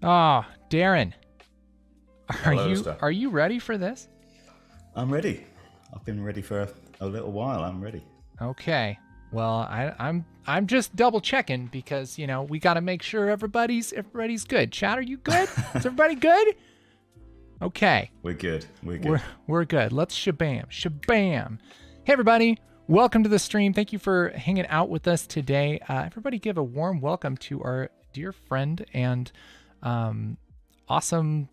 Oh, Darren, Hello, are you ready for this? I'm ready. I've been ready for a little while. I'm ready. Okay. Well, I'm just double checking because, you know, we got to make sure everybody's good. Chat, are you good? Is everybody good? Okay. We're good. We're good. We're good. Let's shabam. Shabam. Hey, everybody. Welcome to the stream. Thank you for hanging out with us today. Everybody give a warm welcome to our dear friend and awesome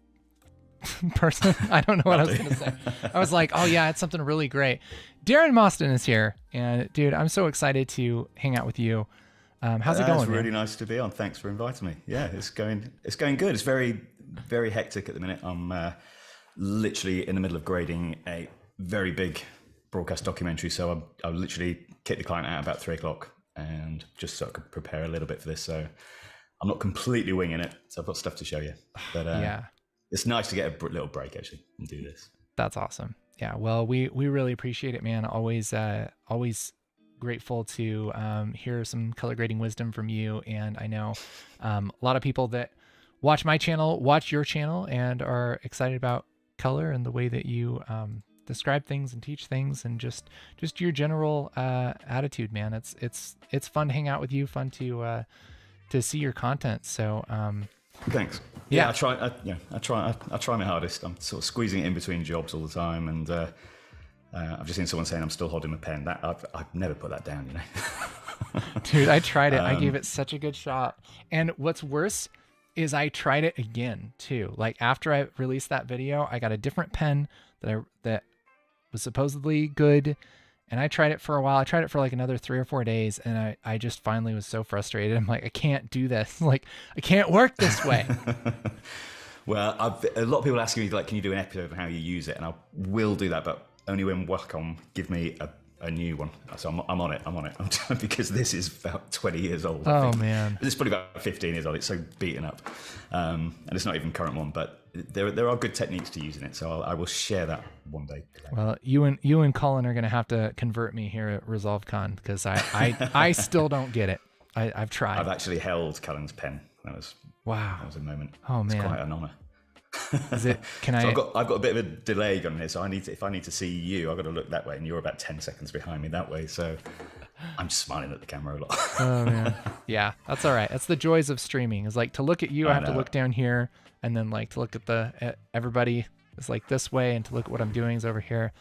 person. I don't know what I was going to say. I was like, oh, yeah, it's something really great. Darren Mostyn is here. And, dude, I'm so excited to hang out with you. How's it going, It's really man? nice to be on. Thanks for inviting me. Yeah, it's going good. It's very, very hectic at the minute. I'm literally in the middle of grading a very big broadcast documentary. So I literally kicked the client out about 3 o'clock and just so I could prepare a little bit for this. So I'm not completely winging it. So I've got stuff to show you. But Yeah, it's nice to get a little break actually and do this. that's awesome. Yeah, well, we really appreciate it, man. Always grateful to hear some color grading wisdom from you. And I know a lot of people that watch my channel, watch your channel, and are excited about color and the way that you describe things and teach things, and just your general attitude, man. It's fun to hang out with you, fun to see your content. So Thanks. Yeah. I try my hardest. I'm sort of squeezing it in between jobs all the time, and I've just seen someone saying I'm still holding my pen. That I've never put that down, you know. dude, I tried it. I gave it such a good shot. And what's worse is I tried it again too. Like after I released that video, I got a different pen that was supposedly good. And I tried it for a while. I tried it for like another 3 or 4 days. And I just finally was so frustrated. I'm like, I can't do this. Like, I can't work this way. Well, a lot of people asking me, like, can you do an episode of how you use it? And I will do that, but only when Wacom give me a new one. So I'm on it. Because this is about 20 years old. I Oh think. man, It's probably about 15 years old. It's so beaten up, and it's not even current one. But there are good techniques to using it. So I will share that one day. well, you and Colin are gonna have to convert me here at ResolveCon because I still don't get it. I've tried. I've actually held Cullen's pen. That was a moment. Oh man, it's quite an honor. Is it? Can So I? I've got a bit of a delay going here, so if I need to see you, I've got to look that way, and you're about 10 seconds behind me that way. So I'm just smiling at the camera a lot. Oh man, yeah, that's all right. That's the joys of streaming. Is like to look at you, I have to look down here, and then like to look at everybody is like this way, and to look at what I'm doing is over here.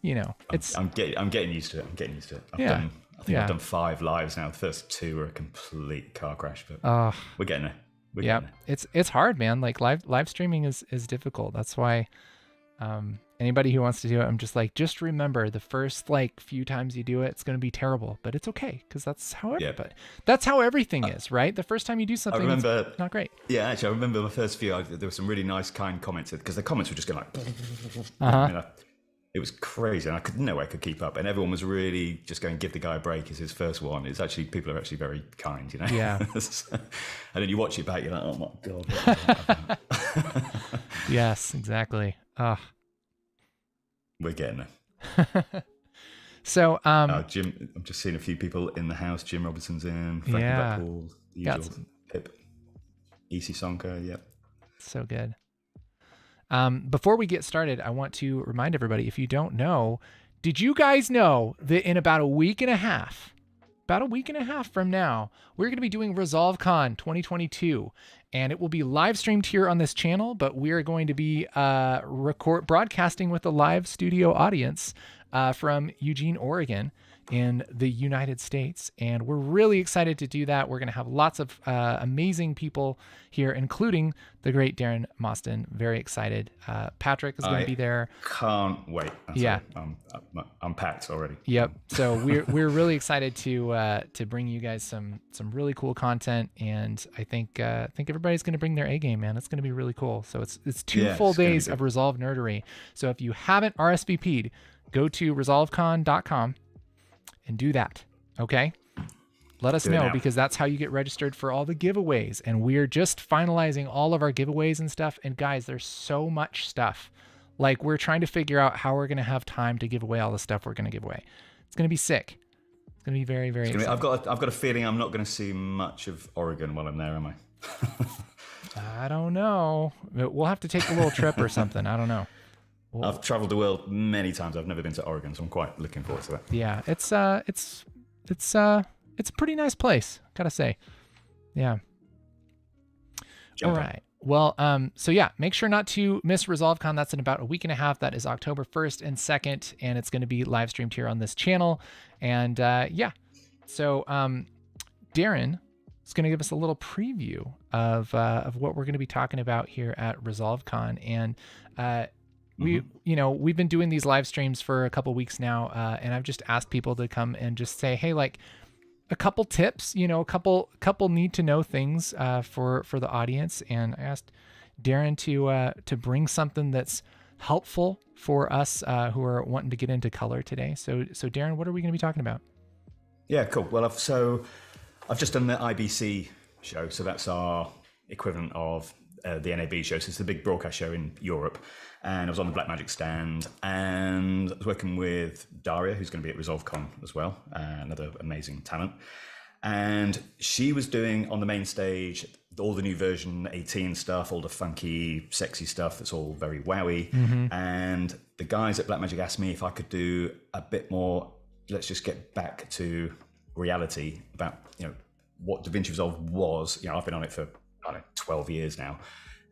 You know, it's I'm getting used to it. I've done 5 lives now. The first 2 were a complete car crash, but we're getting there. Yeah, it's hard, man. Like live streaming is difficult. That's why anybody who wants to do it, I'm just like, just remember the first like few times you do it, it's going to be terrible, but it's okay because that's how that's how everything is, right? The first time you do something, it's not great. Yeah, actually, I remember my first few. There were some really nice, kind comments because the comments were just going like, it was crazy, and no way I could keep up. And everyone was really just going, give the guy a break. It's his first one. It's actually, people are actually very kind, you know? Yeah. And then you watch it back, you're like, oh my God. Yes, exactly. We're getting there. So, Jim, I'm just seeing a few people in the house. Jim Robinson's in, Frank Blackpool, the usual, Pip, EC Sonka, yep. So good. Before we get started, I want to remind everybody, if you don't know, did you guys know that in about a week and a half from now, we're going to be doing ResolveCon 2022, and it will be live streamed here on this channel, but we are going to be broadcasting with a live studio audience from Eugene, Oregon, in the United States. And we're really excited to do that. We're going to have lots of amazing people here, including the great Darren Mostyn. Very excited. Patrick is going to be there. Can't wait. I'm packed already. Yep. So we're really excited to bring you guys some really cool content, and I think everybody's going to bring their A game, man. It's going to be really cool. So it's 2 full days of Resolve nerdery. So if you haven't RSVP'd, go to resolvecon.com and do that. Okay. Let us know, because that's how you get registered for all the giveaways. And we're just finalizing all of our giveaways and stuff. And guys, there's so much stuff. Like, we're trying to figure out how we're going to have time to give away all the stuff we're going to give away. It's going to be sick. It's going to be very, very exciting. I've got a feeling I'm not going to see much of Oregon while I'm there, am I? I don't know. We'll have to take a little trip or something. I don't know. I've traveled the world many times. I've never been to Oregon, so I'm quite looking forward to that. Yeah, it's a pretty nice place, gotta say. Yeah. All right. Well, so yeah, make sure not to miss ResolveCon. That's in about a week and a half. That is October 1st and 2nd, and it's going to be live streamed here on this channel. And yeah, so Darren is going to give us a little preview of what we're going to be talking about here at ResolveCon. And we've been doing these live streams for a couple weeks now, and I've just asked people to come and just say, hey, like, a couple tips, a couple need to know things for the audience. And I asked Darren to bring something that's helpful for us who are wanting to get into color today. So Darren, what are we going to be talking about? Yeah, cool. Well, I've just done the IBC show, so that's our equivalent of the NAB show. So it's the big broadcast show in Europe. And I was on the Blackmagic stand, and I was working with Daria, who's going to be at ResolveCon as well, another amazing talent. And she was doing on the main stage all the new version 18 stuff, all the funky, sexy stuff that's all very wowy. Mm-hmm. And the guys at Blackmagic asked me if I could do a bit more, let's just get back to reality about, what Davinci Resolve was. I've been on it for, 12 years now.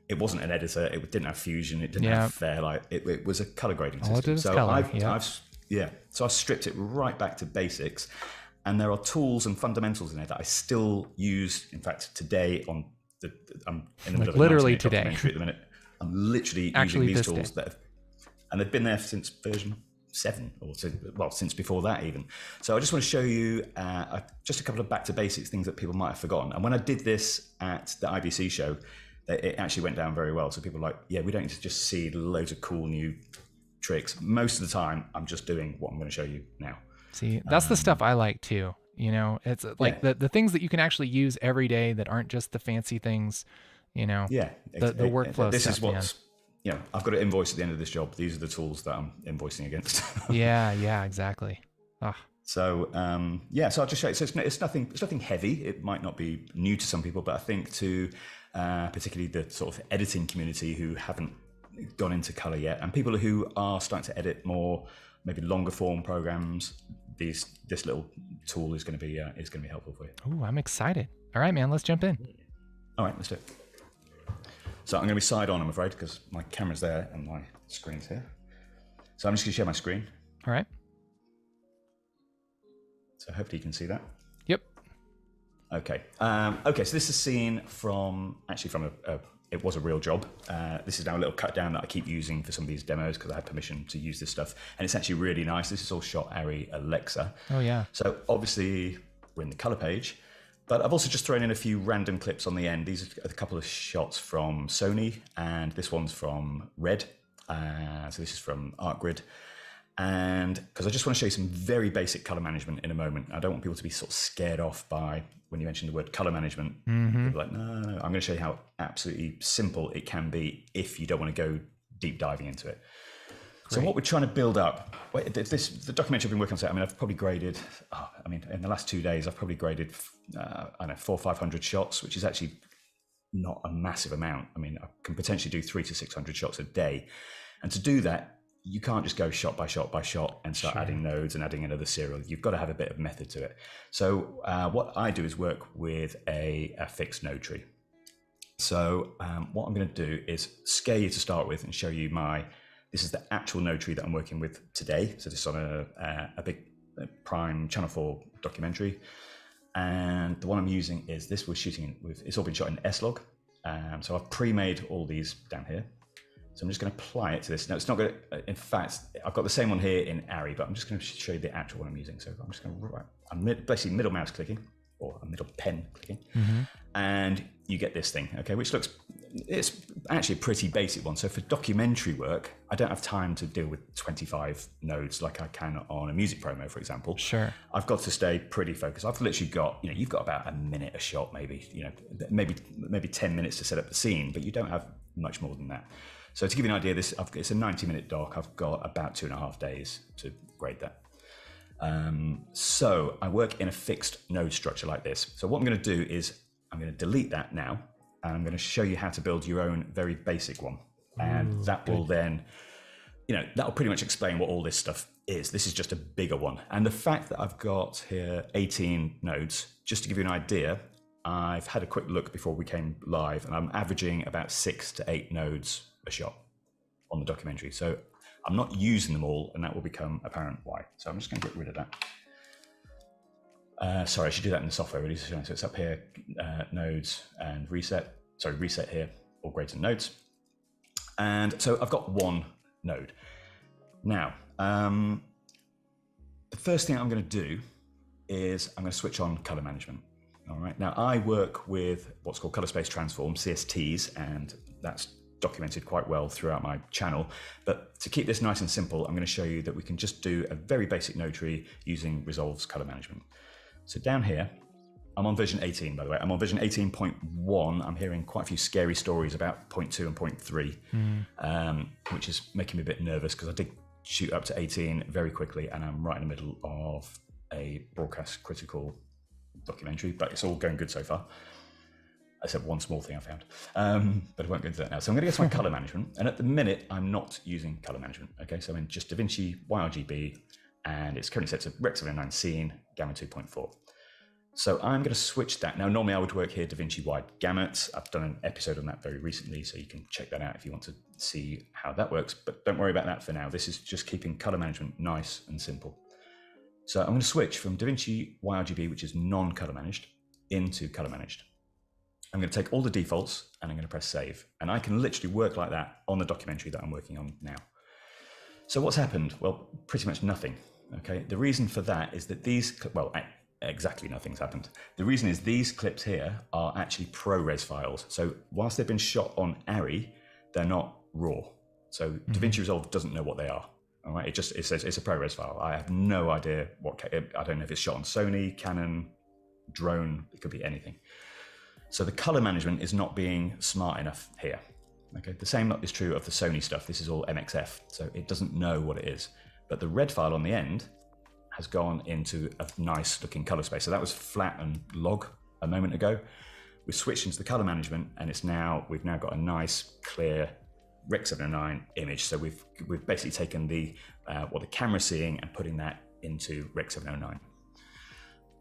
It wasn't an editor. It didn't have Fusion. It didn't have Fairlight. It was a color grading system. It is so color. So I stripped it right back to basics, and there are tools and fundamentals in there that I still use. In fact, today I'm in the middle of a literally 90-minute today documentary at the minute. I'm literally using these tools and they've been there since version 7 or since before that even. So I just want to show you just a couple of back to basics things that people might have forgotten. And when I did this at the IBC show, it actually went down very well. So people are like, yeah, we don't need to just see loads of cool new tricks. Most of the time, I'm just doing what I'm going to show you now. See, that's the stuff I like too. You know, it's like the things that you can actually use every day that aren't just the fancy things, you know, Yeah, the workflow this stuff, is what's, you know, I've got to invoice at the end of this job. These are the tools that I'm invoicing against. Yeah, exactly. Oh. So so I'll just show you. So it's nothing heavy. It might not be new to some people, but I think to particularly the sort of editing community who haven't gone into color yet, and people who are starting to edit more, maybe longer form programs, this little tool is going to be helpful for you. Oh, I'm excited. All right, man, let's jump in. All right, let's do it. So I'm going to be side on, I'm afraid, because my camera's there and my screen's here. So I'm just going to share my screen. All right. So hopefully you can see that. Yep. Okay. Okay. So this is seen from it was a real job. This is now a little cut down that I keep using for some of these demos because I had permission to use this stuff, and it's actually really nice. This is all shot Arri Alexa. Oh yeah. So obviously we're in the color page, but I've also just thrown in a few random clips on the end. These are a couple of shots from Sony, and this one's from Red. So this is from ArtGrid. And because I just want to show you some very basic color management in a moment. I don't want people to be sort of scared off by when you mention the word color management. People are like, no. I'm going to show you how absolutely simple it can be if you don't want to go deep diving into it. Great. So what we're trying to build up, the documentary I've been working on, I mean, I've probably graded, in the last 2 days, I've probably graded, 400 or 500 shots, which is actually not a massive amount. I mean, I can potentially do 300 to 600 shots a day. And to do that, you can't just go shot by shot by shot and start adding nodes and adding another serial. You've got to have a bit of method to it. So what I do is work with a fixed node tree. So what I'm going to do is scale you to start with and show you this is the actual node tree that I'm working with today. So this is on a big Prime Channel 4 documentary. And the one I'm using is this. We're shooting it's all been shot in S-Log. So I've pre-made all these down here. So I'm just going to apply it to this. Now it's not going to, in fact, I've got the same one here in Arri, but I'm just going to show you the actual one I'm using. So I'm just going to I'm basically middle mouse clicking or a middle pen clicking, and you get this thing, okay, which it's actually a pretty basic one. So for documentary work, I don't have time to deal with 25 nodes like I can on a music promo, for example. Sure. I've got to stay pretty focused. I've literally got, you've got about a minute a shot, maybe, maybe 10 minutes to set up the scene, but you don't have much more than that. So to give you an idea, it's a 90-minute doc. I've got about 2.5 days to grade that. So I work in a fixed node structure like this. So what I'm going to do is I'm going to delete that now, and I'm going to show you how to build your own very basic one. And that will then, that'll pretty much explain what all this stuff is. This is just a bigger one. And the fact that I've got here 18 nodes, just to give you an idea, I've had a quick look before we came live, and I'm averaging about 6 to 8 nodes a shot on the documentary. So I'm not using them all, and that will become apparent why. So I'm just going to get rid of that. Sorry, I should do that in the software really. So it's up here, nodes and reset. Sorry, reset here, all grades and nodes. And so I've got one node. Now, the first thing I'm going to do is I'm going to switch on color management. All right. Now I work with what's called color space transform, CSTs, and that's documented quite well throughout my channel. But to keep this nice and simple, I'm going to show you that we can just do a very basic node tree using Resolve's color management. So down here, I'm on version 18, by the way. I'm on version 18.1. I'm hearing quite a few scary stories about 0.2 and 0.3, which is making me a bit nervous because I did shoot up to 18 very quickly, and I'm right in the middle of a broadcast critical documentary, but it's all going good so far. Except one small thing I found, but I won't go into that now. So I'm going to get to my color management, and at the minute I'm not using color management. Okay, so I'm in just Davinci YRGB, and it's currently set to Rec 709 Scene Gamma 2.4. So I'm going to switch that. Now normally I would work here Davinci wide gamut. I've done an episode on that very recently, so you can check that out if you want to see how that works. But don't worry about that for now. This is just keeping color management nice and simple. So I'm going to switch from Davinci YRGB, which is non-color managed, into color managed. I'm going to take all the defaults and I'm going to press save. And I can literally work like that on the documentary that I'm working on now. So what's happened? Well, pretty much nothing. Okay. The reason for that is that exactly nothing's happened. The reason is these clips here are actually ProRes files. So whilst they've been shot on Arri, they're not raw. So Davinci Resolve doesn't know what they are. All right, it says it's a ProRes file. I have no idea I don't know if it's shot on Sony, Canon, drone, it could be anything. So the color management is not being smart enough here. Okay, the same is true of the Sony stuff. This is all MXF, so it doesn't know what it is. But the red file on the end has gone into a nice looking color space. So that was flat and log a moment ago. We've switched into the color management, and we've now got a nice clear Rec 709 image. So we've basically taken what the camera's seeing and putting that into Rec 709.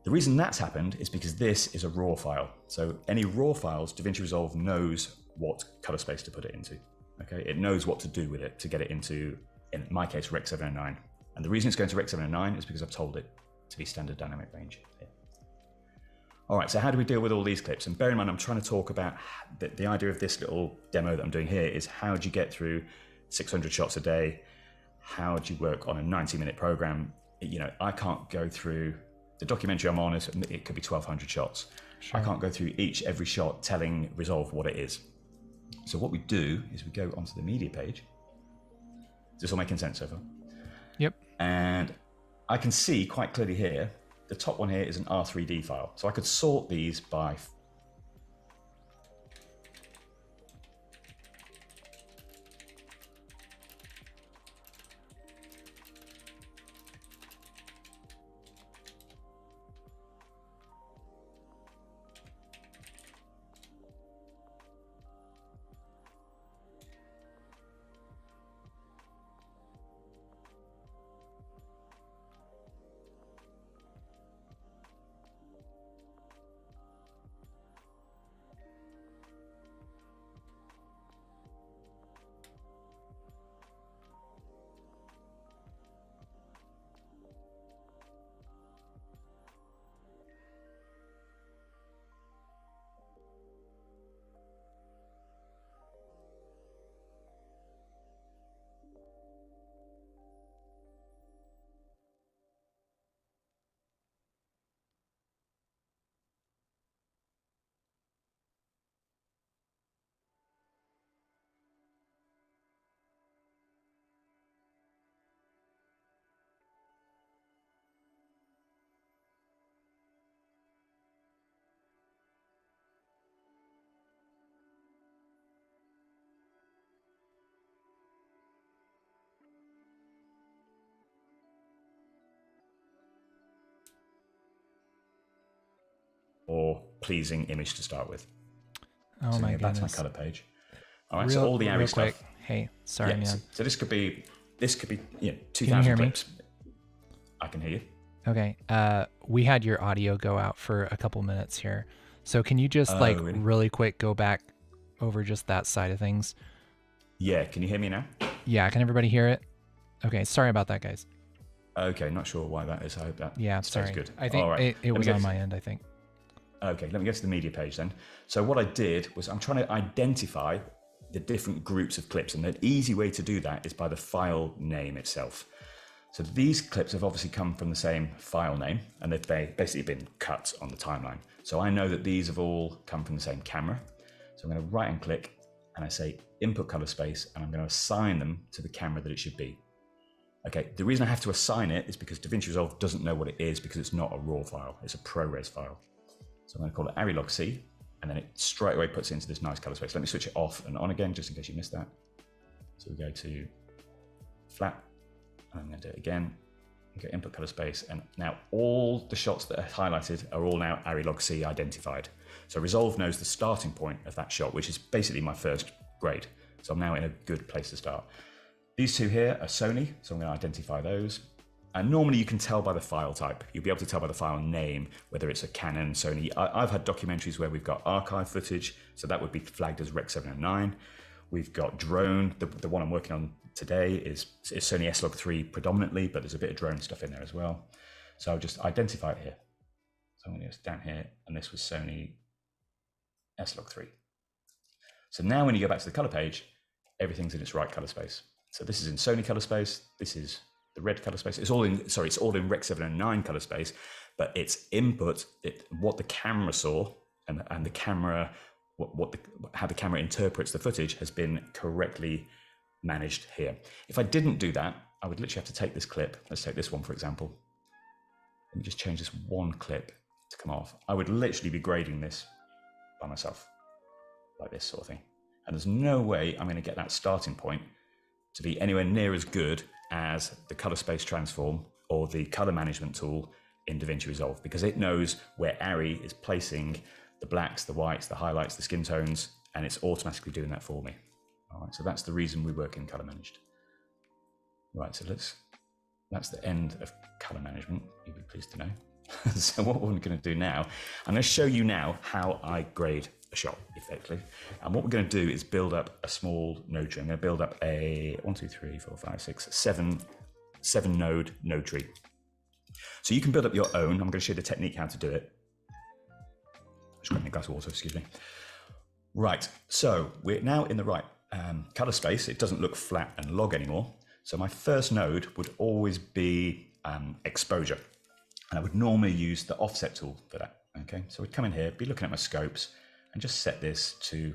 The reason that's happened is because this is a raw file. So any raw files, DaVinci Resolve knows what color space to put it into. Okay, it knows what to do with it to get it into, in my case, Rec 709. And the reason it's going to Rec 709 is because I've told it to be standard dynamic range here. All right, so how do we deal with all these clips? And bear in mind, I'm trying to talk about the idea of this little demo that I'm doing here is how do you get through 600 shots a day? How do you work on a 90-minute program? You know, I can't go through the documentary I'm on, it could be 1,200 shots. Sure. I can't go through every shot telling Resolve what it is. So what we do is we go onto the media page. Is this all making sense so far? Yep. And I can see quite clearly here, the top one here is an R3D file. So I could sort these by or pleasing image to start with. Oh so my goodness. That's my color page. All right, so all the ARRI stuff. Hey, sorry, man. So this could be 2,000 clips. I can hear you. Okay. We had your audio go out for a couple minutes here. So can you just really quick go back over just that side of things? Yeah, can you hear me now? Yeah, can everybody hear it? Okay, sorry about that, guys. Okay, not sure why that is. I hope that sorry. good. I think it was on my end, I think. Okay, let me get to the media page then. So what I did was I'm trying to identify the different groups of clips, and the easy way to do that is by the file name itself. So these clips have obviously come from the same file name, and they've basically been cut on the timeline. So I know that these have all come from the same camera. So I'm going to right and click, and I say input color space, and I'm going to assign them to the camera that it should be. Okay, the reason I have to assign it is because DaVinci Resolve doesn't know what it is because it's not a raw file, it's a ProRes file. So I'm going to call it ARRI log C, and then it straight away puts it into this nice color space. Let me switch it off and on again, just in case you missed that. So we go to flat, and I'm going to do it again. Go input color space, and now all the shots that are highlighted are all now ARRI log C identified. So Resolve knows the starting point of that shot, which is basically my first grade. So I'm now in a good place to start. These two here are Sony, so I'm going to identify those. And normally you can tell by the file type. You'll be able to tell by the file name, whether it's a Canon, Sony. I've had documentaries where we've got archive footage, so that would be flagged as Rec 709. We've got drone. The one I'm working on today is Sony S-Log3 predominantly, but there's a bit of drone stuff in there as well. So I'll just identify it here. So I'm going to go down here, and this was Sony S-Log3. So now when you go back to the color page, everything's in its right color space. So this is in Sony color space. This is the red color space. It's all in Rec 709 color space, but its input, what the camera saw and the camera, how the camera interprets the footage has been correctly managed here. If I didn't do that, I would literally have to take this clip. Let's take this one, for example. Let me just change this one clip to come off. I would literally be grading this by myself, like this sort of thing. And there's no way I'm going to get that starting point to be anywhere near as good as the color space transform or the color management tool in Davinci Resolve, because it knows where Ari is placing the blacks, the whites, the highlights, the skin tones, and it's automatically doing that for me. All right, so that's the reason we work in color managed. Right, so that's the end of color management, you'll be pleased to know. So what we're going to do now, I'm going to show you now how I grade a shot effectively. And what we're going to do is build up a small node tree. I'm going to build up a 7 node tree. So you can build up your own. I'm going to show you the technique how to do it. Just grab me a glass of water, excuse me. Right, so we're now in the right color space. It doesn't look flat and log anymore. So my first node would always be exposure. And I would normally use the offset tool for that. Okay, so we'd come in here, be looking at my scopes, and just set this to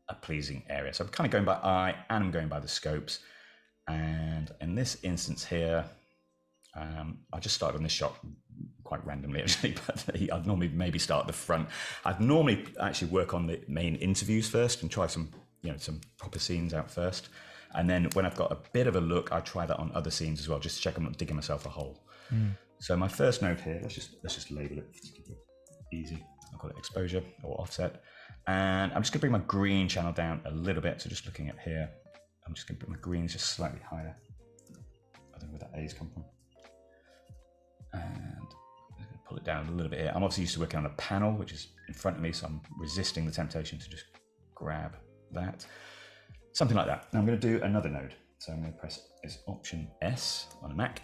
a pleasing area. So I'm kind of going by eye and I'm going by the scopes. And in this instance here, I just started on this shot quite randomly actually, but I'd normally maybe start at the front. I'd normally actually work on the main interviews first and try some, some proper scenes out first. And then when I've got a bit of a look, I try that on other scenes as well, just to check I'm not digging myself a hole. So my first node here, let's just label it easy. I'll call it exposure or offset. And I'm just gonna bring my green channel down a little bit. So just looking at here, I'm just gonna put my greens just slightly higher. I don't know where that A's come from. And I'm gonna pull it down a little bit here. I'm obviously used to working on a panel, which is in front of me, so I'm resisting the temptation to just grab that. Something like that. Now I'm gonna do another node. So I'm gonna press this Option S on a Mac.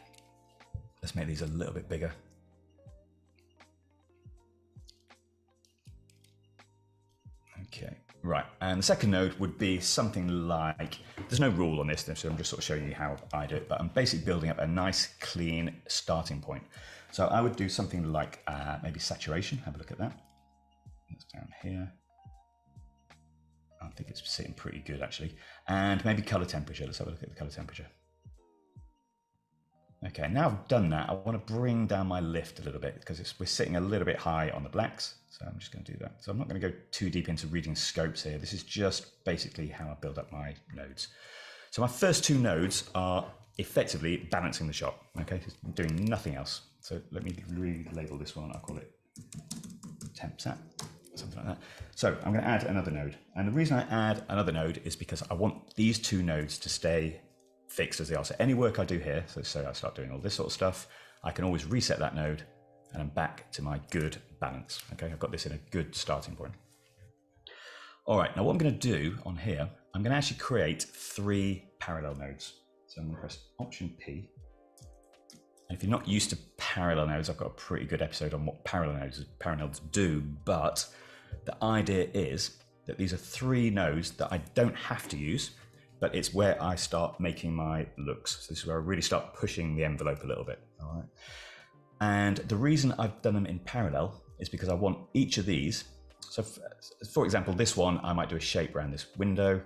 Let's make these a little bit bigger. Okay, right. And the second node would be something like, there's no rule on this, so I'm just sort of showing you how I do it, but I'm basically building up a nice, clean starting point. So I would do something like maybe saturation. Have a look at that. That's down here. I think it's sitting pretty good actually. And maybe color temperature. Let's have a look at the color temperature. Okay, now I've done that, I want to bring down my lift a little bit because we're sitting a little bit high on the blacks. So I'm just going to do that. So I'm not going to go too deep into reading scopes here. This is just basically how I build up my nodes. So my first two nodes are effectively balancing the shot. Okay, just doing nothing else. So let me relabel this one. I'll call it temp sat, something like that. So I'm going to add another node. And the reason I add another node is because I want these two nodes to stay fixed as they are. So any work I do here, so say I start doing all this sort of stuff, I can always reset that node and I'm back to my good balance. Okay, I've got this in a good starting point. All right, now what I'm going to do on here, I'm going to actually create 3 parallel nodes. So I'm going to press Option P. And if you're not used to parallel nodes, I've got a pretty good episode on what parallel nodes do, but the idea is that these are 3 nodes that I don't have to use, but it's where I start making my looks. So this is where I really start pushing the envelope a little bit. All right. And the reason I've done them in parallel is because I want each of these. So for example, this one, I might do a shape around this window.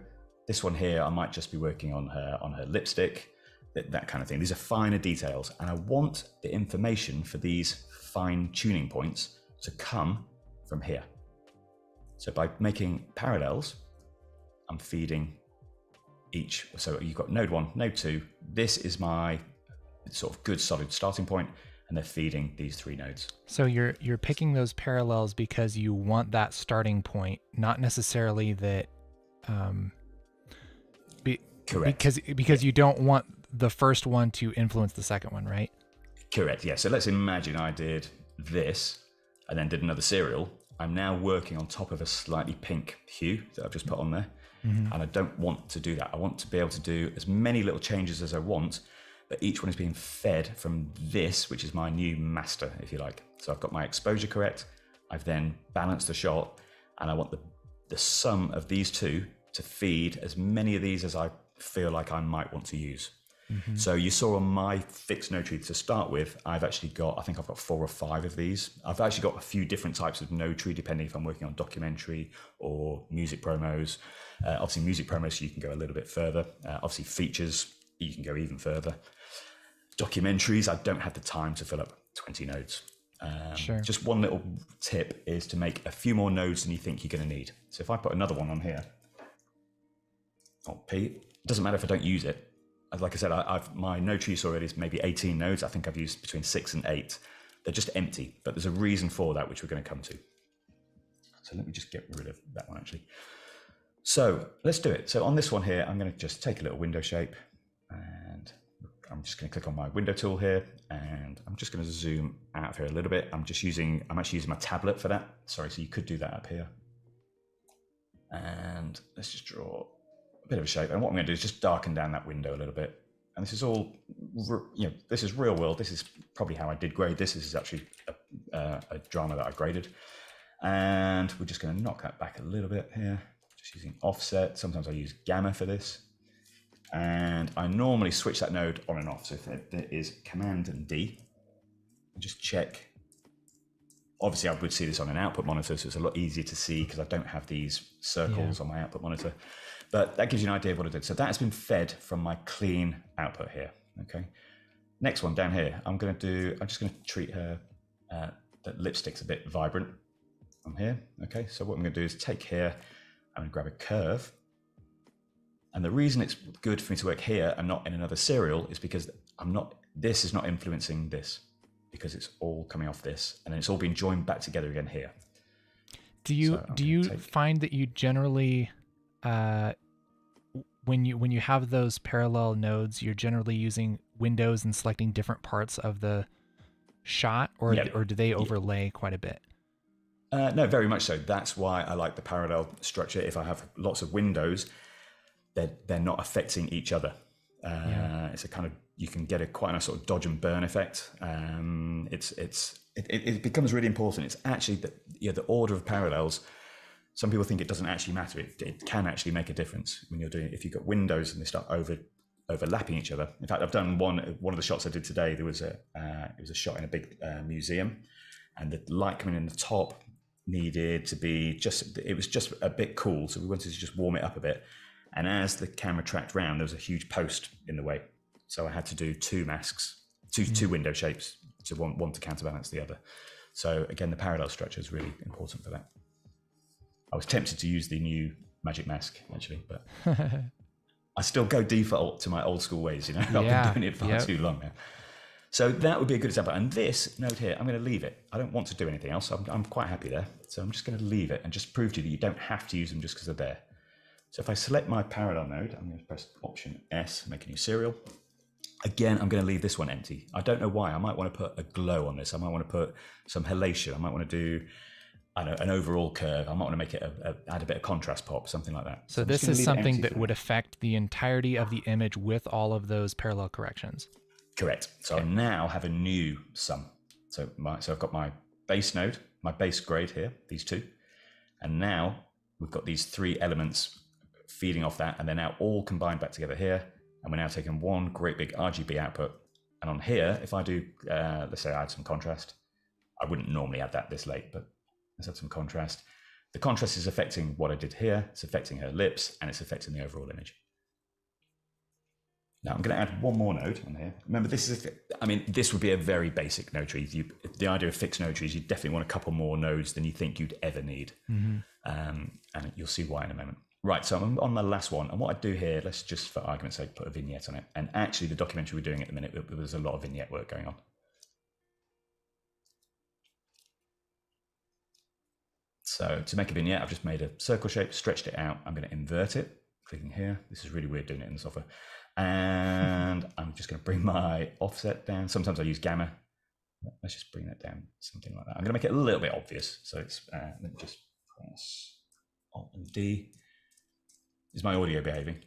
This one here, I might just be working on her lipstick, that kind of thing. These are finer details. And I want the information for these fine tuning points to come from here. So by making parallels, I'm feeding each. So you've got node 1, node 2. This is my sort of good solid starting point, and they're feeding these 3 nodes. So you're picking those parallels because you want that starting point, not necessarily that correct, because you don't want the first one to influence the second one, right? Correct, yeah. So let's imagine I did this and then did another serial. I'm now working on top of a slightly pink hue that I've just put on there. And I don't want to do that. I want to be able to do as many little changes as I want, but each one is being fed from this, which is my new master, if you like. So I've got my exposure correct. I've then balanced the shot, and I want the sum of these two to feed as many of these as I feel like I might want to use. So you saw on my fixed node tree to start with, I think I've got 4 or 5 of these. I've actually got a few different types of node tree, depending if I'm working on documentary or music promos. Obviously music promos, so you can go a little bit further. Obviously features, you can go even further. Documentaries, I don't have the time to fill up 20 nodes. Sure. Just one little tip is to make a few more nodes than you think you're going to need. So if I put another one on here, P, it doesn't matter if I don't use it. Like I said, my node tree already is maybe 18 nodes. I think I've used between 6 and 8. They're just empty, but there's a reason for that, which we're going to come to. So let me just get rid of that one actually. So let's do it. So on this one here, I'm going to just take a little window shape, and I'm just going to click on my window tool here, and I'm just going to zoom out of here a little bit. I'm actually using my tablet for that. Sorry, so you could do that up here. And let's just draw a bit of a shape. And what I'm going to do is just darken down that window a little bit. And this is all, this is real world. This is probably how I did grade this. This is actually a drama that I graded. And we're just going to knock that back a little bit here, just using offset. Sometimes I use gamma for this. And I normally switch that node on and off. So if there is Command and D, and just check. Obviously, I would see this on an output monitor, so it's a lot easier to see because I don't have these circles on my output monitor. But that gives you an idea of what I did. So that has been fed from my clean output here. Okay. Next one down here, I'm just going to treat her, that lipstick's a bit vibrant on here. Okay. So what I'm going to do is take here, I'm going to grab a curve. And the reason it's good for me to work here and not in another serial is because this is not influencing this, because it's all coming off this, and then it's all being joined back together again here. Do you find that you generally, when you have those parallel nodes, you're generally using windows and selecting different parts of the shot, or do they overlay quite a bit? No, very much so. That's why I like the parallel structure. If I have lots of windows, they're not affecting each other. It's a kind of, you can get quite a nice sort of dodge and burn effect. It becomes really important. It's actually the order of parallels. Some people think it doesn't actually matter. It can actually make a difference when you're doing. If you've got windows and they start overlapping each other. In fact, I've done one of the shots I did today. It was a shot in a big museum, and the light coming in the top needed to be it was just a bit cool. So we wanted to just warm it up a bit. And as the camera tracked round, there was a huge post in the way. So I had to do two masks, two window shapes, to one to counterbalance the other. So again, the parallel structure is really important for that. I was tempted to use the new Magic Mask, actually, but I still go default to my old school ways, I've been doing it far too long now. So that would be a good example. And this node here, I'm going to leave it. I don't want to do anything else. I'm quite happy there. So I'm just going to leave it and just prove to you that you don't have to use them just because they're there. So if I select my parallel node, I'm going to press Option S, make a new serial. Again, I'm going to leave this one empty. I don't know why. I might want to put a glow on this. I might want to put some halation. I might want to do an overall curve. I might want to make it add a bit of contrast pop, something like that. So this is something that would affect the entirety of the image with all of those parallel corrections. Correct. So I now have a new sum. So I've got my base node, my base grade here, these two, and now we've got these three elements feeding off that, and they're now all combined back together here, and we're now taking one great big RGB output. And on here, if I do, let's say I add some contrast, I wouldn't normally add that this late, but let's add some contrast. The contrast is affecting what I did here, it's affecting her lips, and it's affecting the overall image. Now I'm going to add one more node on here. Remember, this would be a very basic node tree. The idea of fixed node trees, you definitely want a couple more nodes than you think you'd ever need. Mm-hmm. And you'll see why in a moment. Right, so I'm on my last one. And what I do here, let's just, for argument's sake, put a vignette on it. And actually, the documentary we're doing at the minute, there's a lot of vignette work going on. So to make a vignette, I've just made a circle shape, stretched it out. I'm going to invert it, clicking here. This is really weird doing it in the software. And I'm just going to bring my offset down. Sometimes I use gamma. Let's just bring that down, something like that. I'm going to make it a little bit obvious. So it's, let me just press Alt and D. Is my audio behaving?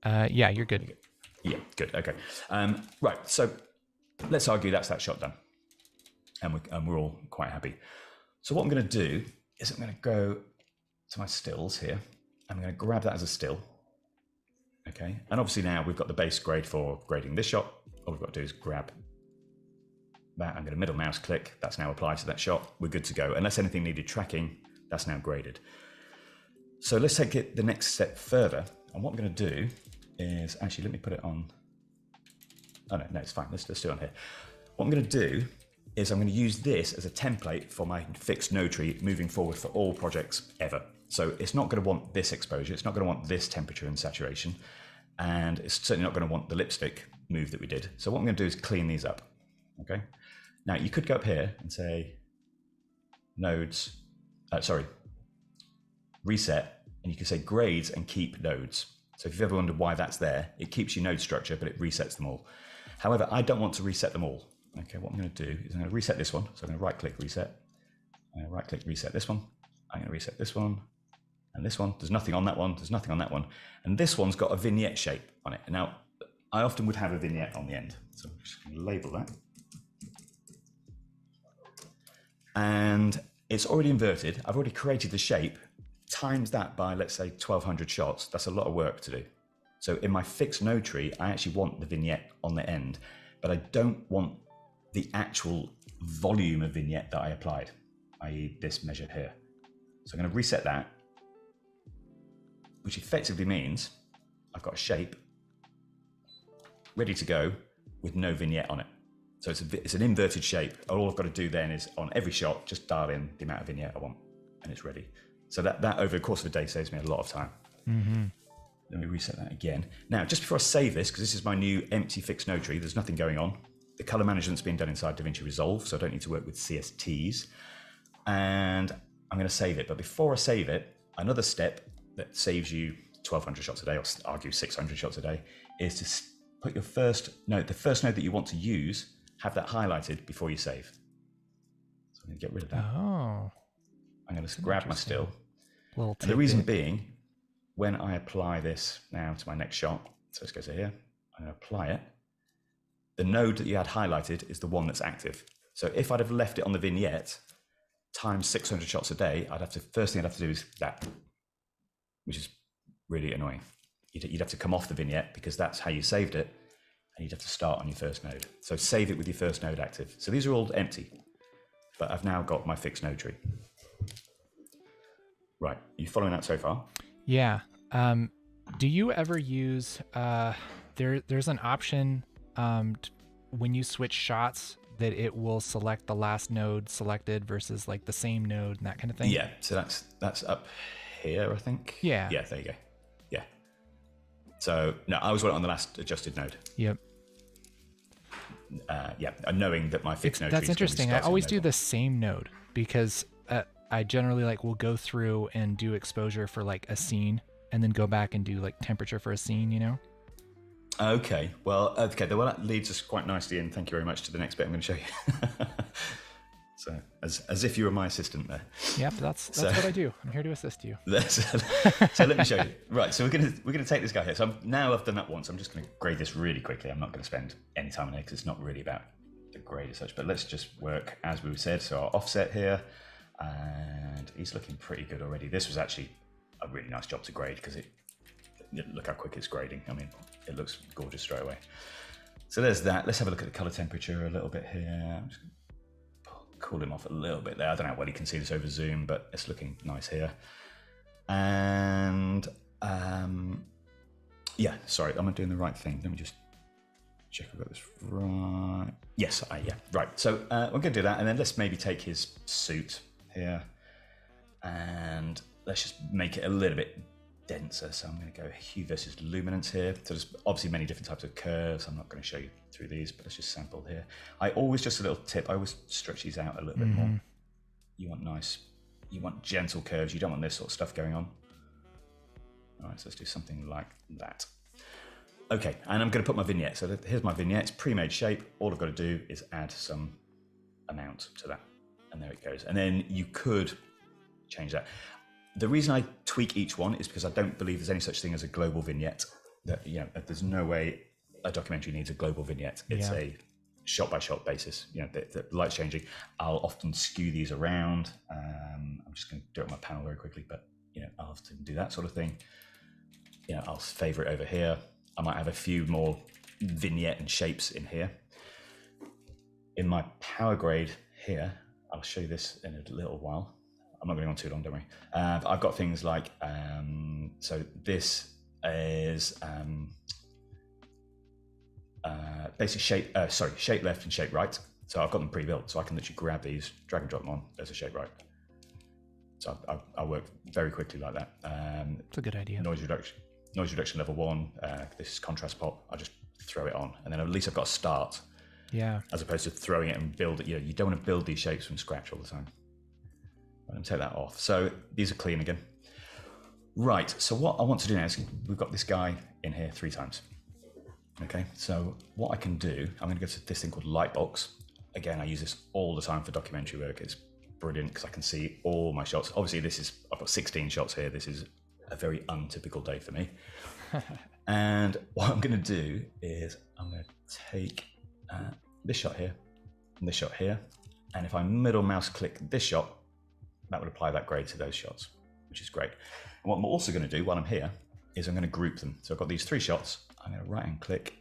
Yeah, you're good. Yeah, good. Okay. Right. So let's argue that's that shot done, and we're all quite happy. So what I'm going to do is I'm going to go to my stills here. I'm going to grab that as a still. Okay. And obviously now we've got the base grade for grading this shot. All we've got to do is grab that. I'm going to middle mouse click. That's now applied to that shot. We're good to go. Unless anything needed tracking, that's now graded. So let's take it the next step further. And what I'm going to do is actually, let me put it on. Oh no, it's fine. Let's do it on here. What I'm going to do is I'm going to use this as a template for my fixed node tree moving forward for all projects ever. So it's not going to want this exposure. It's not going to want this temperature and saturation. And it's certainly not going to want the lipstick move that we did. So what I'm going to do is clean these up. Okay. Now you could go up here and say nodes, reset, and you can say grades and keep nodes. So if you've ever wondered why that's there, it keeps your node structure, but it resets them all. However, I don't want to reset them all. Okay, what I'm going to do is I'm going to reset this one. So I'm going to right click reset. I'm going to right click reset this one. I'm going to reset this one and this one. There's nothing on that one. There's nothing on that one. And this one's got a vignette shape on it. Now, I often would have a vignette on the end. So I'm just going to label that. And it's already inverted. I've already created the shape. Times that by, let's say, 1200 shots. That's a lot of work to do. So in my fixed node tree, I actually want the vignette on the end, but I don't want the actual volume of vignette that I applied, i.e. this measured here. So I'm going to reset that, which effectively means I've got a shape ready to go with no vignette on it. So it's an inverted shape. All I've got to do then is on every shot, just dial in the amount of vignette I want and it's ready. So that over the course of a day saves me a lot of time. Mm-hmm. Let me reset that again. Now, just before I save this, because this is my new empty fixed node tree, there's nothing going on. The color management's being done inside Davinci Resolve, so I don't need to work with CSTs. And I'm going to save it. But before I save it, another step that saves you 1,200 shots a day, or argue 600 shots a day, is to put your first node, the first node that you want to use, have that highlighted before you save. So I'm going to get rid of that. Oh. I'm going to grab my still. And the reason being, when I apply this now to my next shot, so let's go to here, I'm going to apply it. The node that you had highlighted is the one that's active. So if I'd have left it on the vignette times 600 shots a day, first thing I'd have to do is that, which is really annoying. You'd have to come off the vignette because that's how you saved it, and you'd have to start on your first node. So save it with your first node active. So these are all empty, but I've now got my fixed node tree. Right, you following that so far? Yeah. Do you ever use, there's an option when you switch shots that it will select the last node selected versus like the same node and that kind of thing? Yeah, so that's up here, I think. Yeah. Yeah, there you go. Yeah. So, no, I was on the last adjusted node. Yep. Yeah, and knowing that my fixed node tree That's interesting. I always do the same node because I generally will go through and do exposure for like a scene and then go back and do like temperature for a scene, you know? Okay. Well, that leads us quite nicely in. Thank you very much to the next bit I'm going to show you. So as if you were my assistant there. Yep, that's what I do. I'm here to assist you. So let me show you. Right. So we're gonna take this guy here. So now I've done that once. I'm just going to grade this really quickly. I'm not going to spend any time on it because it's not really about the grade as such. But let's just work as we said. So our offset here. And he's looking pretty good already. This was actually a really nice job to grade because look how quick it's grading. I mean, it looks gorgeous straight away. So there's that. Let's have a look at the color temperature a little bit here. I'm just going to cool him off a little bit there. I don't know how well you can see this over Zoom, but it's looking nice here. And yeah, sorry, am I doing the right thing? Let me just check I've got this right. Yes, yeah, right. So we're going to do that, and then let's maybe take his suit here and let's just make it a little bit denser. So I'm going to go hue versus luminance here. So there's obviously many different types of curves. I'm not going to show you through these, but let's just sample here. I always, just a little tip, I always stretch these out a little bit more. You want gentle curves. You don't want this sort of stuff going on. All right, so let's do something like that. Okay, and I'm going to put my vignette. So here's my vignette. It's pre-made shape. All I've got to do is add some amount to that. And there it goes. And then you could change that. The reason I tweak each one is because I don't believe there's any such thing as a global vignette. That, there's no way a documentary needs a global vignette. It's a shot-by-shot basis. The light's changing. I'll often skew these around. I'm just going to do it on my panel very quickly, but I'll often do that sort of thing. I'll favor it over here. I might have a few more vignette and shapes in here. In my power grade here, I'll show you this in a little while. I'm not going on too long, don't worry. I've got things like, so this is basically shape left and shape right. So I've got them pre-built, so I can literally grab these, drag and drop them on as a shape right. So I work very quickly like that. It's a good idea. Noise reduction level 1. This is contrast pop. I just throw it on, and then at least I've got a start. Yeah. As opposed to throwing it and build it. You don't want to build these shapes from scratch all the time. I'm going to take that off. So these are clean again. Right. So what I want to do now is we've got this guy in here 3 times. Okay. So what I can do, I'm going to go to this thing called Lightbox. Again, I use this all the time for documentary work. It's brilliant because I can see all my shots. Obviously, I've got 16 shots here. This is a very untypical day for me. And what I'm going to do is I'm going to take this shot here and this shot here. And if I middle mouse click this shot, that would apply that grade to those shots, which is great. And what I'm also going to do while I'm here is I'm going to group them. So I've got these 3 shots. I'm going to right hand click.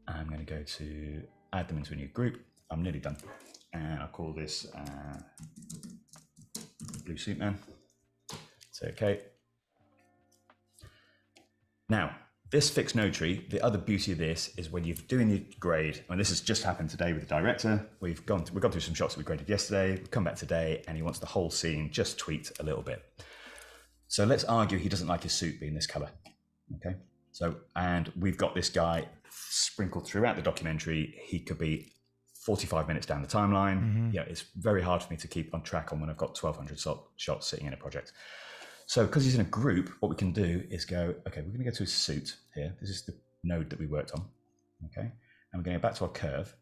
I'm going to go to add them into a new group. I'm nearly done. And I'll call this Blue Suit Man. Say okay. Now, this fixed node tree, the other beauty of this is when you're doing the grade, and this has just happened today with the director, we've gone through some shots that we graded yesterday, we've come back today, and he wants the whole scene just tweaked a little bit. So let's argue he doesn't like his suit being this color, okay? So, and we've got this guy sprinkled throughout the documentary. He could be 45 minutes down the timeline. Mm-hmm. Yeah, it's very hard for me to keep on track on when I've got 1,200 shots sitting in a project. So because he's in a group, what we can do is go, okay, we're going to go to his suit here. This is the node that we worked on, okay? And we're going to go back to our curve,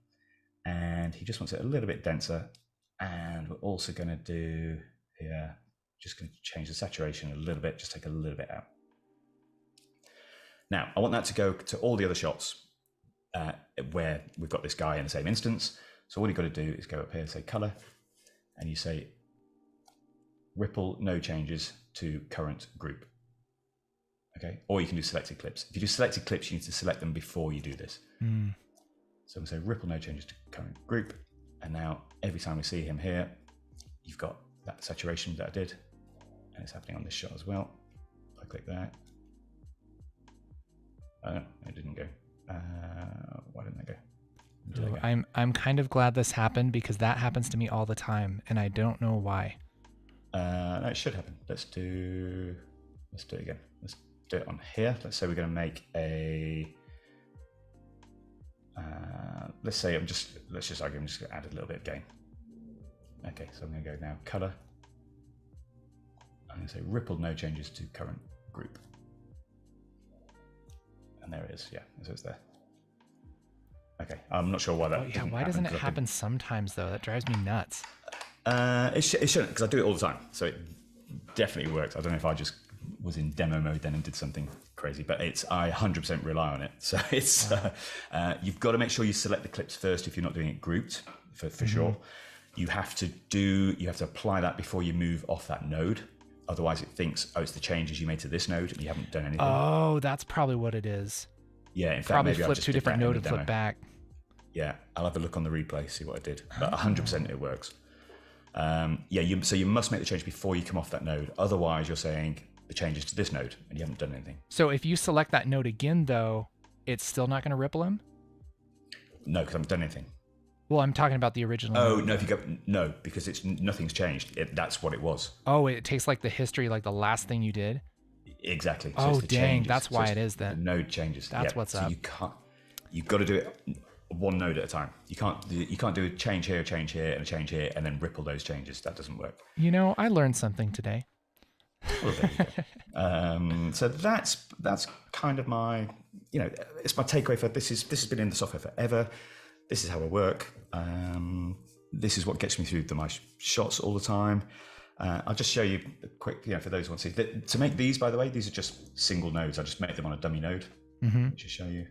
and he just wants it a little bit denser. And we're also going to do here, just going to change the saturation a little bit, just take a little bit out. Now, I want that to go to all the other shots where we've got this guy in the same instance. So what you've got to do is go up here, say color, and you say ripple no changes to current group. Okay, or you can do selected clips. If you do selected clips, you need to select them before you do this. So we say ripple no changes to current group, and now every time we see him here, you've got that saturation that I did, and it's happening on this shot as well. If I click that, it didn't go. Why didn't that go? I'm kind of glad this happened because that happens to me all the time, and I don't know why. No, it should happen. Let's do it again. Let's do it on here. Let's say we're going to make a. Let's say I'm just going to add a little bit of gain. Okay, so I'm going to go now color. I'm going to say ripple no changes to current group. And there it is. Yeah, so it's there. Okay, I'm not sure why that. Yeah, why doesn't it happen sometimes though? That drives me nuts. It shouldn't, because I do it all the time. So it definitely works. I don't know if I just was in demo mode then and did something crazy, but I 100% rely on it. So it's you've got to make sure you select the clips first if you're not doing it grouped for sure. You have to apply that before you move off that node. Otherwise it thinks, oh, it's the changes you made to this node and you haven't done anything. Oh, that's probably what it is. Yeah, in fact, probably maybe flip to a different node and flip back. Yeah, I'll have a look on the replay, see what I did. But 100% it works. So you must make the change before you come off that node. Otherwise, you're saying the changes to this node and you haven't done anything. So if you select that node again, though, it's still not going to ripple him? No, because I haven't done anything. Well, I'm talking about the original. Oh, node. No, because nothing's changed. That's what it was. Oh, it takes like the history, like the last thing you did? Exactly. So oh, dang, changes. That's why it is then. The node changes. That's what's up. You've got to do it one node at a time. You can't do a change here, and a change here, and then ripple those changes. That doesn't work. You know, I learned something today. Well, there you go. So that's kind of my, it's my takeaway for this. This has been in the software forever. This is how I work. This is what gets me through my shots all the time. I'll just show you a quick, for those who want to see. To make these, by the way, these are just single nodes. I just make them on a dummy node. Just show you.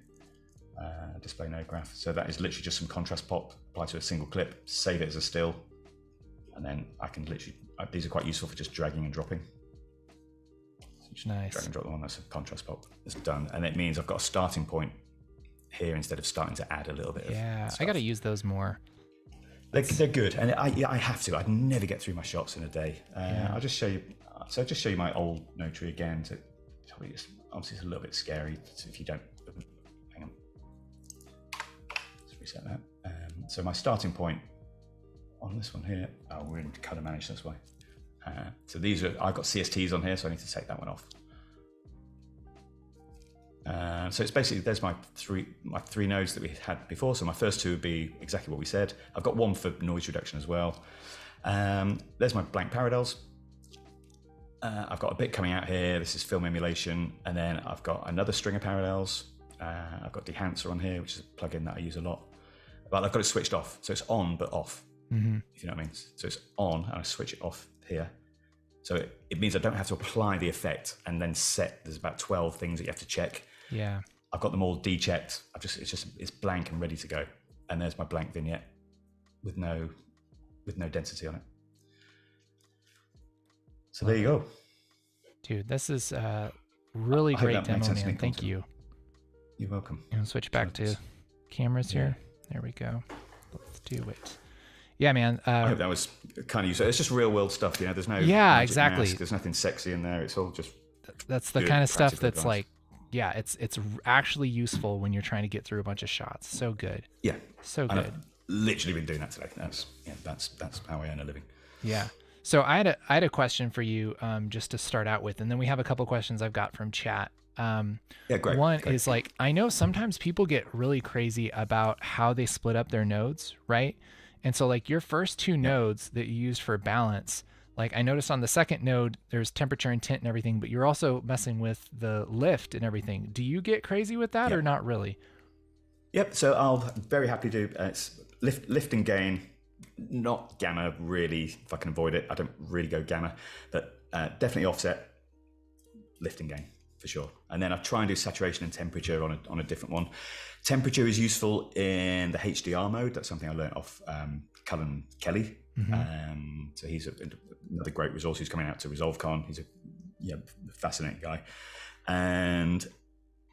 Display node graph. So that is literally just some contrast pop, apply to a single clip, save it as a still, and then I can literally, these are quite useful for just dragging and dropping. So nice. Drag and drop the one, that's a contrast pop. It's done. And it means I've got a starting point here instead of starting to add a little bit of stuff. I got to use those more. They're good. And I have to. I'd never get through my shots in a day. I'll just show you. So I'll just show you my old node tree again to probably just, obviously it's a little bit scary if you don't, hang on. Let's reset that. So my starting point on this one here, we're in color manage, that's why. So these are, I've got CSTs on here, so I need to take that one off. So it's basically, there's my three nodes that we had before. So my first two would be exactly what we said. I've got one for noise reduction as well. There's my blank parallels. I've got a bit coming out here. This is film emulation. And then I've got another string of parallels. I've got Dehancer on here, which is a plugin that I use a lot. But I've got it switched off. So it's on, but off, if you know what I mean. So it's on and I switch it off here. So it means I don't have to apply the effect and then set, there's about 12 things that you have to check. Yeah. I've got them all dechecked. It's blank and ready to go. And there's my blank vignette with no density on it. So there you go. Dude, this is a really great demo, man. Thank you. You're welcome. I'm gonna switch back to cameras here. There we go. Let's do it. Yeah, man. I hope that was kind of useful. It's just real world stuff, you know. There's no exactly. Mask. There's nothing sexy in there. It's all just that's the kind of stuff that's like, yeah, it's actually useful when you're trying to get through a bunch of shots. So good. Yeah. So and good. I've literally been doing that today. That's how I earn a living. Yeah. So I had a question for you, just to start out with, and then we have a couple questions I've got from chat. Yeah, great. One is like, I know sometimes people get really crazy about how they split up their nodes, right? And so like your first two nodes that you used for balance, like I noticed on the second node, there's temperature and tint and everything, but you're also messing with the lift and everything. Do you get crazy with that or not really? Yep. So I'll very happily do it's lift and gain, not gamma really, if I can avoid it. I don't really go gamma, but definitely offset, lift and gain for sure. And then I try and do saturation and temperature on a different one. Temperature is useful in the HDR mode. That's something I learned off Cullen Kelly. So he's another great resource who's coming out to ResolveCon. He's a fascinating guy. And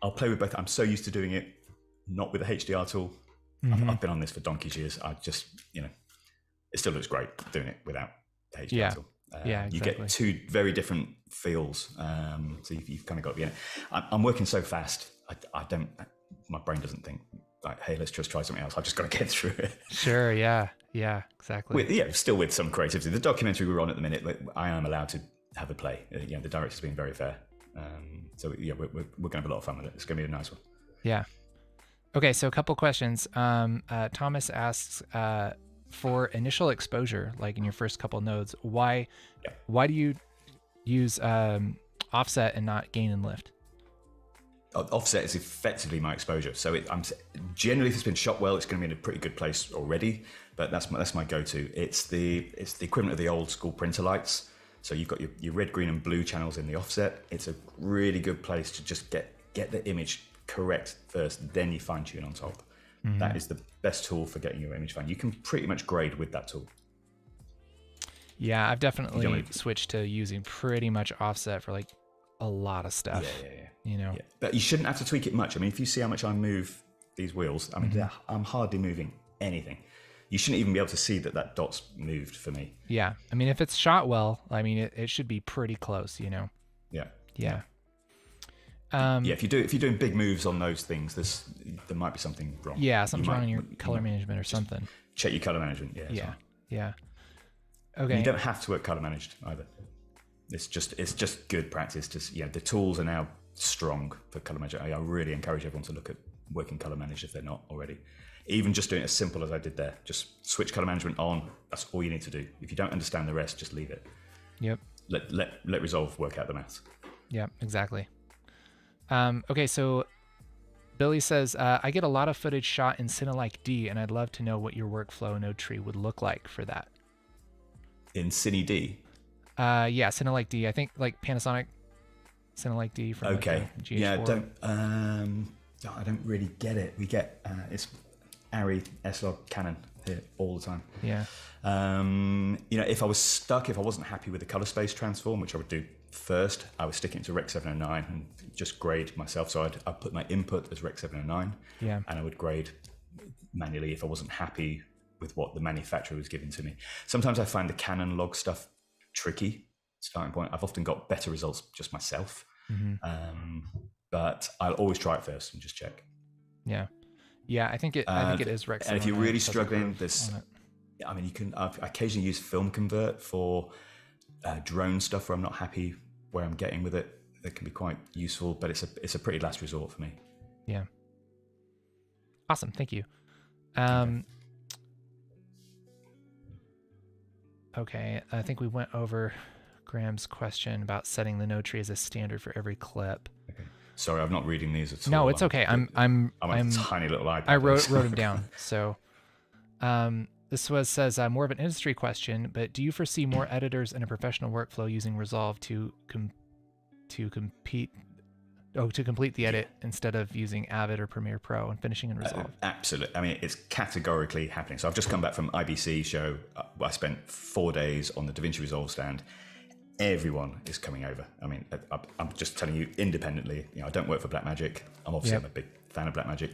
I'll play with both. I'm so used to doing it not with the HDR tool. I've been on this for donkey's years. I just, it still looks great doing it without the HDR tool. Exactly. You get two very different feels. So you've kind of got to be in it. I'm working so fast. My brain doesn't think like, hey, let's just try something else. I've just got to get through it. Sure. Yeah, exactly. Still with some creativity. The documentary we're on at the minute, I am allowed to have a play. The director's been very fair. So we're going to have a lot of fun with it. It's going to be a nice one. Yeah. Okay. So a couple questions. Thomas asks, for initial exposure, like in your first couple nodes, why do you use offset and not gain and lift? Offset is effectively my exposure. So generally, if it's been shot well, it's going to be in a pretty good place already. But that's my go-to. It's the equivalent of the old school printer lights. So you've got your red, green, and blue channels in the offset. It's a really good place to just get the image correct first, then you fine tune on top. That is the best tool for getting your image fine. You can pretty much grade with that tool. Yeah, I've definitely switched to using pretty much offset for like a lot of stuff. Yeah. But you shouldn't have to tweak it much. I mean, if you see how much I move these wheels, I mean, I'm hardly moving anything. You shouldn't even be able to see that dot's moved for me. Yeah. I mean, if it's shot well, I mean, it should be pretty close, Yeah. If you're doing big moves on those things, there might be something wrong. Yeah, something wrong in your color management or something. Check your color management. Yeah. Okay. And you don't have to work color managed either. It's just good practice. The tools are now strong for color management. I really encourage everyone to look at working color managed if they're not already. Even just doing it as simple as I did there. Just switch color management on. That's all you need to do. If you don't understand the rest, just leave it. Yep. Let Resolve work out the maths. Yeah, exactly. Okay, so Billy says, I get a lot of footage shot in Cinelike D, and I'd love to know what your workflow node tree would look like for that. In Cine D? Yeah, Cinelike D. I think like Panasonic Cinelike D from GH4. Yeah, I don't really get it. We get it's Arri S-Log Canon here all the time. Yeah. If I was stuck, if I wasn't happy with the color space transform, which I would do first, I would stick it into Rec 709 and just grade myself. So I'd put my input as Rec 709, and I would grade manually if I wasn't happy with what the manufacturer was giving to me. Sometimes I find the Canon log stuff tricky starting point. I've often got better results just myself. But I'll always try it first and just check. Yeah. I think it is Rex. And if you're really struggling, I occasionally use Film Convert for drone stuff where I'm not happy where I'm getting with it. That can be quite useful, but it's a pretty last resort for me. Yeah. Awesome. Thank you. Okay. I think we went over Graham's question about setting the node tree as a standard for every clip. Okay. Sorry, I'm not reading these at all. No, it's okay. I'm a tiny little iPad. I wrote them down. So, this says more of an industry question, but do you foresee more editors in a professional workflow using Resolve to complete the edit instead of using Avid or Premiere Pro and finishing in Resolve? Absolutely. I mean, it's categorically happening. So I've just come back from IBC show. I spent 4 days on the Davinci Resolve stand. Everyone is coming over. I mean, I'm just telling you independently. I don't work for Blackmagic. I'm a big fan of Blackmagic.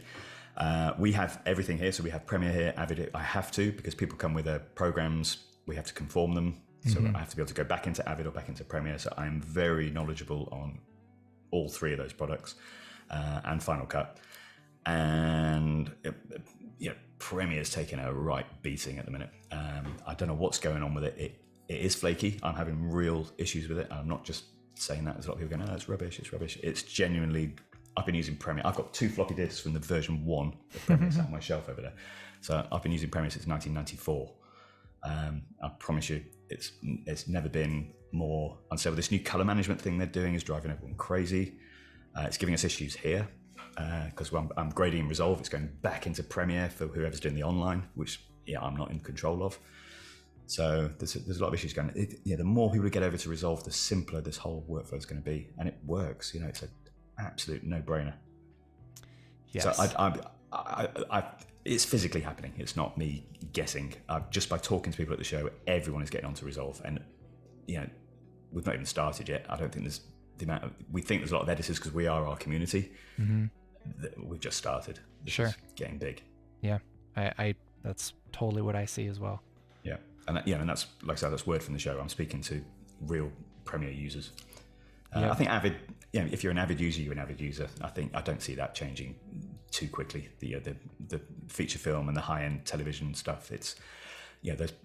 We have everything here. So we have Premiere here, Avid. I have to, because people come with their programs. We have to conform them. So I have to be able to go back into Avid or back into Premiere. So I'm very knowledgeable on all 3 of those products and Final Cut. And Premiere's taking a right beating at the minute. I don't know what's going on with it. It is flaky. I'm having real issues with it. I'm not just saying that. There's a lot of people going, "Oh, it's rubbish. It's rubbish." It's genuinely. I've been using Premiere. I've got 2 floppy disks from the version 1 of Premiere sat on my shelf over there. So I've been using Premiere since 1994. I promise you, it's never been more unstable. This new color management thing they're doing is driving everyone crazy. It's giving us issues here because I'm grading in Resolve. It's going back into Premiere for whoever's doing the online, which I'm not in control of. So there's a lot of issues going. The more people get over to Resolve, the simpler this whole workflow is going to be, and it works. It's an absolute no-brainer. Yes. So it's physically happening. It's not me guessing. Just by talking to people at the show, everyone is getting onto Resolve, and we've not even started yet. I don't think there's the amount. We think there's a lot of editors because we are our community. We've just started. This is getting big. Yeah, I that's totally what I see as well. Yeah. And that's, like I said, that's word from the show. I'm speaking to real Premiere users. I think Avid, if you're an Avid user, you're an Avid user. I don't see that changing too quickly. The feature film and the high-end television stuff, it's,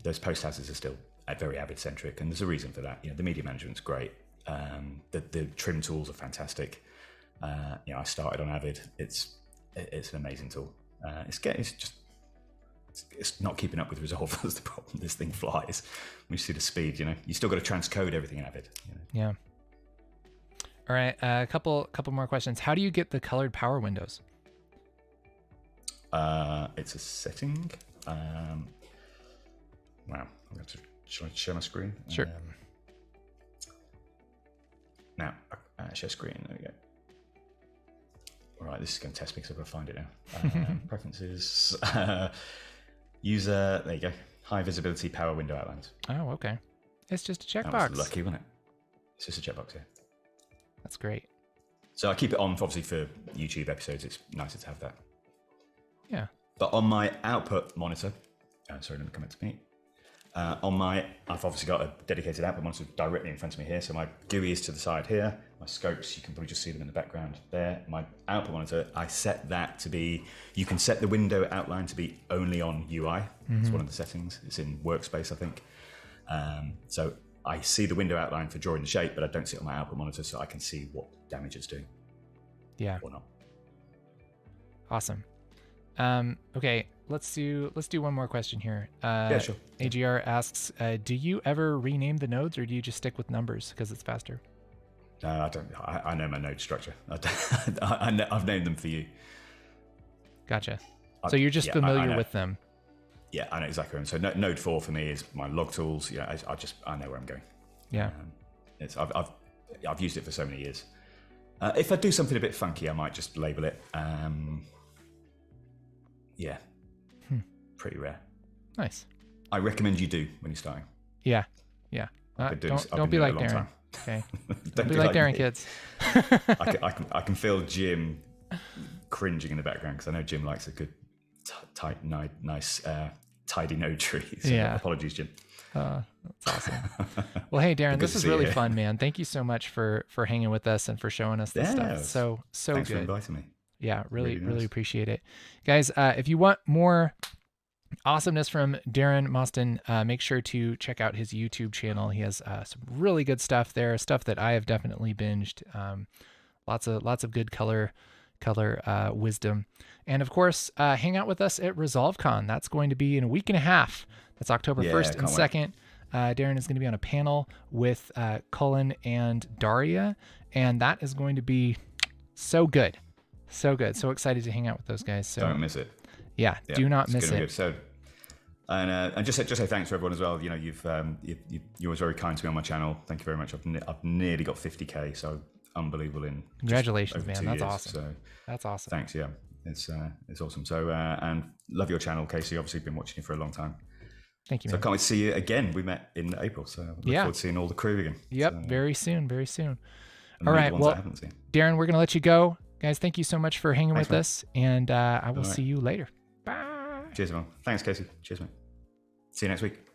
those post houses are still very Avid centric, and there's a reason for that. The media management's great. The trim tools are fantastic. I started on Avid. It's an amazing tool. It's not keeping up with Resolve. That's the problem. This thing flies. We see the speed. You still got to transcode everything in Avid. Yeah. All right. A couple more questions. How do you get the colored power windows? It's a setting. Wow. Shall I share my screen? Sure. Now, share screen. There we go. All right. This is going to test me because I've got to find it now. Preferences. User, there you go. High visibility power window outlines. Oh, okay. It's just a checkbox. That was lucky, wasn't it? It's just a checkbox here. That's great. So I keep it on, obviously, for YouTube episodes. It's nicer to have that. Yeah. But on my output monitor, sorry, let me come back to me. I've obviously got a dedicated output monitor directly in front of me here. So my GUI is to the side here. My scopes, you can probably just see them in the background there. My output monitor, I set that to be, you can set the window outline to be only on UI. It's one of the settings. It's in Workspace, I think. So I see the window outline for drawing the shape, but I don't see it on my output monitor, so I can see what damage it's doing. Yeah. Or not. Awesome. Okay, let's do one more question here. Yeah, sure. AGR asks, do you ever rename the nodes, or do you just stick with numbers because it's faster? No, I don't. I know my node structure. I've named them for you. Gotcha. So you're just familiar with them. Yeah, I know exactly what I'm saying. So node 4 for me is my log tools. I know where I'm going. Yeah. I've used it for so many years. If I do something a bit funky, I might just label it. Yeah. Pretty rare. Nice. I recommend you do when you're starting. Yeah. Yeah. Don't be like Darren. Okay. Don't be like Darren, kids. I can feel Jim cringing in the background because I know Jim likes a good, tight, nice, tidy node tree. So yeah. Apologies, Jim. That's awesome. Well, hey, Darren, this is really fun, man. Thank you so much for hanging with us and for showing us this stuff. It's so thanks good. for inviting me. Yeah, really nice. appreciate it. Guys, if you want more awesomeness from Darren Mostyn, make sure to check out his YouTube channel. He has some really good stuff there, stuff that I have definitely binged. Lots of good color wisdom. And of course, hang out with us at ResolveCon. That's going to be in a week and a half. That's October 1st and 2nd. Darren is going to be on a panel with Cullen and Daria, and that is going to be so good. So good. So excited to hang out with those guys. So don't miss it. Yeah, do not miss it. So, and just say thanks to everyone as well. You know, you're always very kind to me on my channel. Thank you very much. I've nearly got 50K, so unbelievable in congratulations, man. That's years. awesome. So that's awesome. Thanks. Yeah, it's awesome. So and love your channel, Casey. Obviously, been watching you for a long time. Thank you. So man. I can't wait to see you again. We met in April, so look forward to seeing all the crew again. Yep, so, very soon. All right, well, Darren, we're gonna let you go, guys. Thank you so much for hanging with us, and I will see you later. Bye. Cheers, man. Thanks, Casey. Cheers, mate. See you next week.